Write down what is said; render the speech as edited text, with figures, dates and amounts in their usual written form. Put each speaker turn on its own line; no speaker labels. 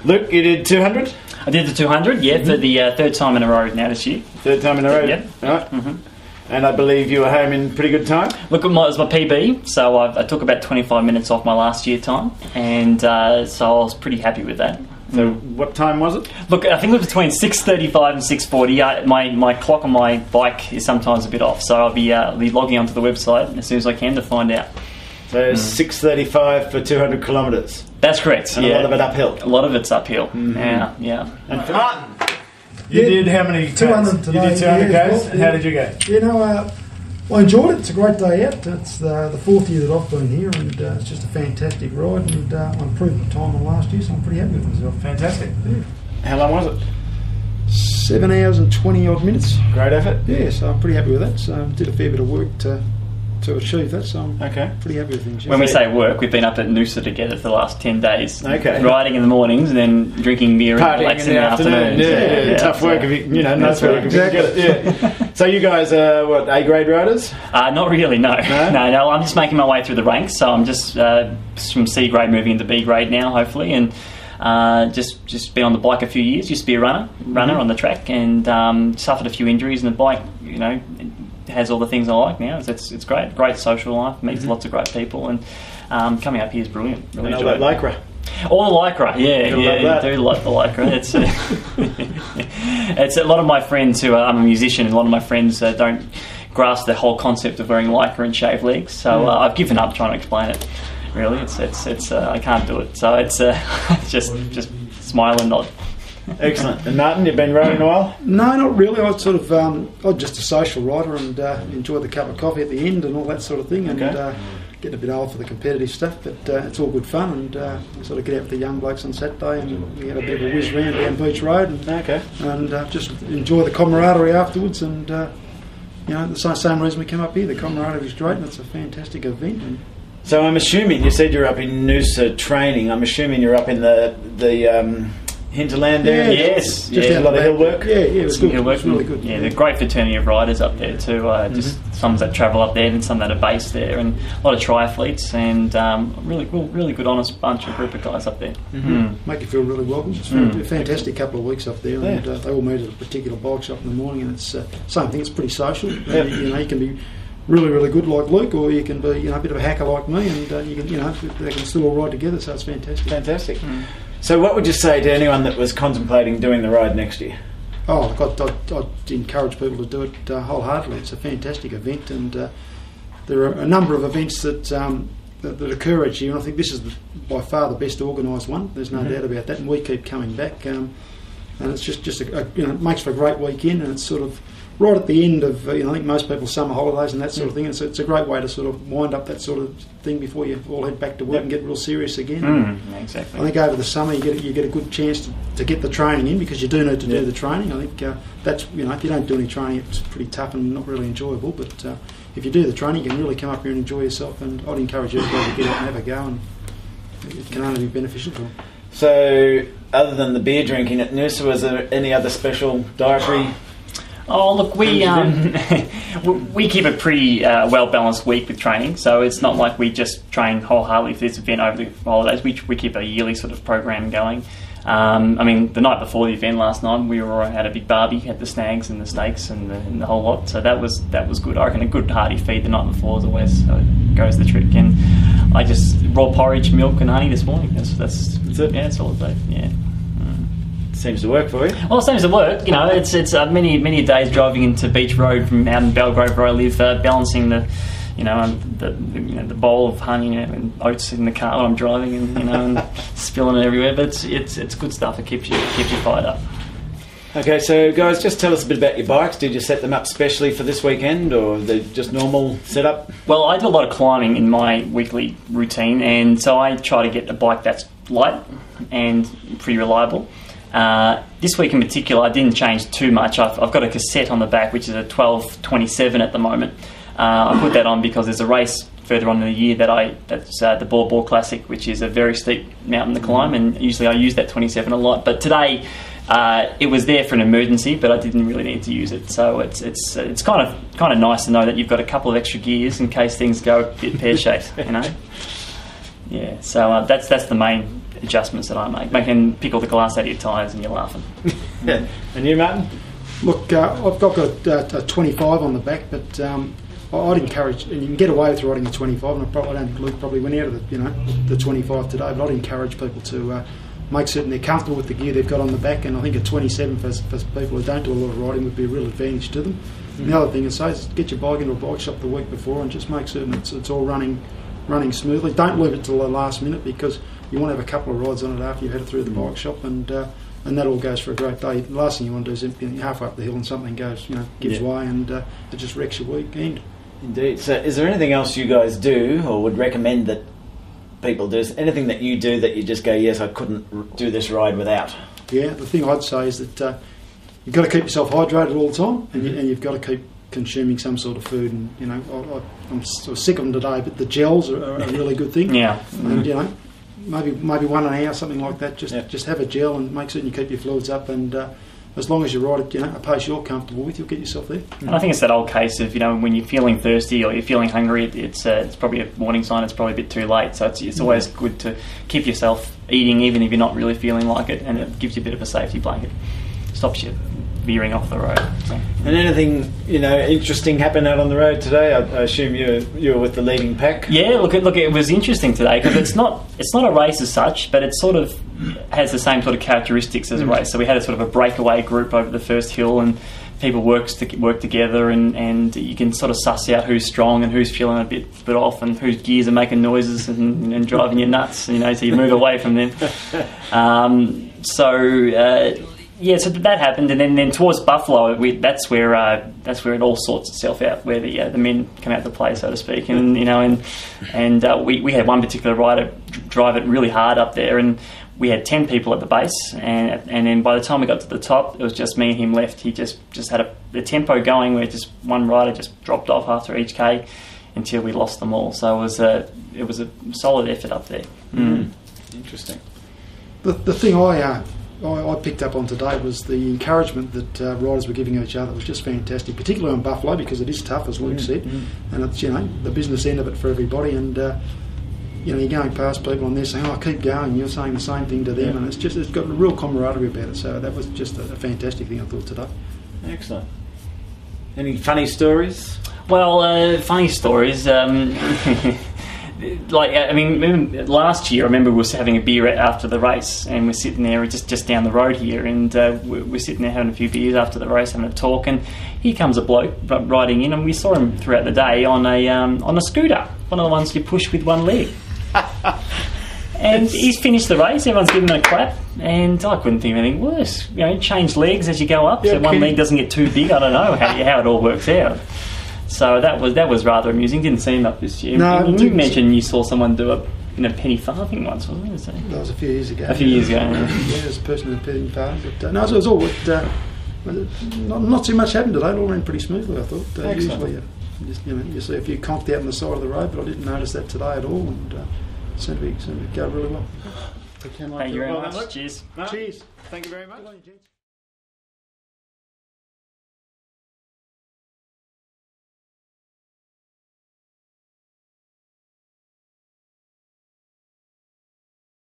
Luke, you did 200?
I did the 200, for the third time in a row now this year.
Third time in a row?
Yep.
All right. And I believe you were home in pretty good time?
Look, it was my PB, so I took about 25 minutes off my last year time, and so I was pretty happy with that.
So what time was it?
Look, I think it was between 6:35 and 6:40. My clock on my bike is sometimes a bit off, so I'll be logging onto the website as soon as I can to find out.
So 6:35 for 200 kilometres.
That's correct.
And a lot of it uphill.
A lot of it's uphill. Yeah.
And for Martin, you did how many?
200
Ks?
today.
You did 200
yeah,
Ks.
well,
How did you go?
You know, I enjoyed it. It's a great day out. It's the fourth year that I've been here, and it's just a fantastic ride. And I improved my time on last year, so I'm pretty happy with myself.
Fantastic.
Yeah.
How long was it?
7 hours and 20 odd minutes.
Great effort.
Yeah, so I'm pretty happy with that. So did a fair bit of work to achieve that. So I'm pretty happy with things. Yeah.
When we say work, we've been up at Noosa together for the last 10 days.
Okay.
Riding in the mornings and then drinking beer and
Partying
relaxing
in the afternoon. Yeah. Tough work if you nice work if you can get it. Yeah. So you guys are what, A-grade riders?
Not really, no. No. I'm just making my way through the ranks. So I'm just from C grade moving into B grade now, hopefully, and just been on the bike a few years. Used to be a runner on the track, and suffered a few injuries. And the bike, has all the things I like now. It's great social life. Meets lots of great people, and coming up here is brilliant. Really
and
enjoy
all that
it.
lycra.
All the lycra,
I
do like the lycra. It's a lot of my friends who I'm a musician, and a lot of my friends don't grasp the whole concept of wearing lycra and shaved legs. So I've given up trying to explain it. Really, it's I can't do it. So it's just smile and nod.
Excellent. And Martin, you've been riding a while?
No, not really. I was sort of I'm just a social rider and enjoy the cup of coffee at the end and all that sort of thing. And getting a bit old for the competitive stuff, but it's all good fun. And we sort of get out with the young blokes on Saturday, and we had a bit of a whiz round down Beach Road, and just enjoy the camaraderie afterwards. And the same reason we come up here. The camaraderie is great, and it's a fantastic event. And
so I'm assuming you said you're up in Noosa training. I'm assuming you're up in the hinterland there.
Yes,
just
a lot of hill work.
Yeah, it was good.
Hill work.
It was really good.
Yeah, they're a great fraternity of riders up there too. Just some that travel up there, and some that are based there, and a lot of triathletes, and really good, honest bunch of group of guys up there.
Make you feel really welcome. It's a fantastic couple of weeks up there, and they all meet at a particular bike shop in the morning, and it's same thing. It's pretty social. You can be really good like Luke, or you can be a bit of a hacker like me, and you can they can still all ride together. So it's fantastic.
So what would you say to anyone that was contemplating doing the ride next year?
Oh, I'd encourage people to do it wholeheartedly. It's a fantastic event, and there are a number of events that occur each year, and I think this is by far the best organised one. There's no doubt about that, and we keep coming back. And it's just it makes for a great weekend, and it's sort of right at the end of I think most people's summer holidays and that sort of thing. It's a great way to sort of wind up that sort of thing before you all head back to work and get real serious again.
Exactly.
I think over the summer you get a good chance to get the training in, because you do need to do the training. I think that's if you don't do any training, it's pretty tough and not really enjoyable. But if you do the training, you can really come up here and enjoy yourself. And I'd encourage everybody to get out and have a go, and it can only be beneficial to them.
So, other than the beer drinking at Noosa, was there any other special dietary?
Oh, look, we keep a pretty well-balanced week with training, so it's not like we just train wholeheartedly for this event over the holidays. We keep a yearly sort of program going. The night before the event last night, we had a big barbie, had the snags and the steaks and the whole lot, so that was good. I reckon a good hearty feed the night before is always goes the trick. And I just raw porridge, milk and honey this morning. That's it. Yeah, that's all it did. Yeah.
Seems to work for you.
Well, it seems to work. It's many days driving into Beach Road from out in Belgrave where I live, balancing the bowl of honey and oats in the car when I'm driving, and spilling it everywhere. But it's good stuff. It keeps you fired up.
Okay, so guys, just tell us a bit about your bikes. Did you set them up specially for this weekend, or are they just normal setup?
Well, I do a lot of climbing in my weekly routine, and so I try to get a bike that's light and pretty reliable. This week in particular, I didn't change too much. I've got a cassette on the back, which is a 1227 at the moment. I put that on because there's a race further on in the year that's the Ball Ball Classic, which is a very steep mountain to climb, and usually I use that 27 a lot. But today, it was there for an emergency, but I didn't really need to use it. So it's kind of nice to know that you've got a couple of extra gears in case things go a bit pear-shaped, Yeah. So that's the main adjustments that I make and pick all the glass out of your tyres and you're laughing.
And you, Martin?
Look, I've got a 25 on the back, but I'd encourage, and you can get away with riding a 25, and I don't think Luke probably went out of the 25 today, but I'd encourage people to make certain they're comfortable with the gear they've got on the back, and I think a 27 for people who don't do a lot of riding would be a real advantage to them. And the other thing is, get your bike into a bike shop the week before and just make certain it's all running smoothly. Don't leave it till the last minute, because you want to have a couple of rides on it after you've had it through the bike shop, and that all goes for a great day. The last thing you want to do is halfway up the hill and something goes, gives way, and it just wrecks your weekend.
Indeed. So is there anything else you guys do or would recommend that people do? Is anything that you do that you just go, yes, I couldn't do this ride without?
Yeah, the thing I'd say is that you've got to keep yourself hydrated all the time, and you've got to keep consuming some sort of food. And I'm sort of sick of them today, but the gels are a really good thing.
Yeah.
And maybe 1 hour, something like that. Just have a gel and make certain you keep your fluids up, and as long as you ride it, a pace you're comfortable with, you'll get yourself there.
And I think it's that old case of, when you're feeling thirsty or you're feeling hungry, it's probably a warning sign. It's probably a bit too late. So it's always good to keep yourself eating, even if you're not really feeling like it, and it gives you a bit of a safety blanket. Stops you veering off the road. So.
And anything interesting happened out on the road today? I assume you were with the leading pack.
Yeah, look, it was interesting today because it's not a race as such, but it sort of has the same sort of characteristics as a race. So we had a sort of a breakaway group over the first hill, and people work together, and you can sort of suss out who's strong and who's feeling a bit off, and whose gears are making noises and driving you nuts. So you move away from them. So that happened, and then towards Buffalo, that's where it all sorts itself out, where the men come out to play, so to speak, and we had one particular rider drive it really hard up there, and we had 10 people at the base, and then by the time we got to the top, it was just me and him left. He just had the tempo going where just one rider just dropped off after each K until we lost them all. So it was a solid effort up there.
Interesting.
The thing I picked up on today was the encouragement that riders were giving each other was just fantastic, particularly on Buffalo, because it is tough, as Luke said, and it's the business end of it for everybody, and you're going past people and they're saying, "Oh, keep going," and you're saying the same thing to them, and it's got a real camaraderie about it. So that was just a fantastic thing, I thought, today.
Excellent. Any funny stories?
Well, funny stories. Last year I remember we were having a beer after the race, and we're sitting there just down the road here, and we're sitting there having a few beers after the race, having a talk, and here comes a bloke riding in, and we saw him throughout the day on a scooter, one of the ones you push with one leg. And he's finished the race, everyone's giving him a clap, and I couldn't think of anything worse. Change legs as you go up, so one leg doesn't get too big. I don't know how it all works out. So that was rather amusing. Didn't see him up this year. No, you mentioned you saw someone do it in a penny farthing once, wasn't it?
That was a few years ago.
Yeah,
there's a person in a penny farthing. But no, it was all. Not too much happened today. It all ran pretty smoothly, I thought. Usually, you see a few conked out on the side of the road, but I didn't notice that today at all, and seemed to go really well.
Thank you very much. Cheers.
Cheers. Thank you very much.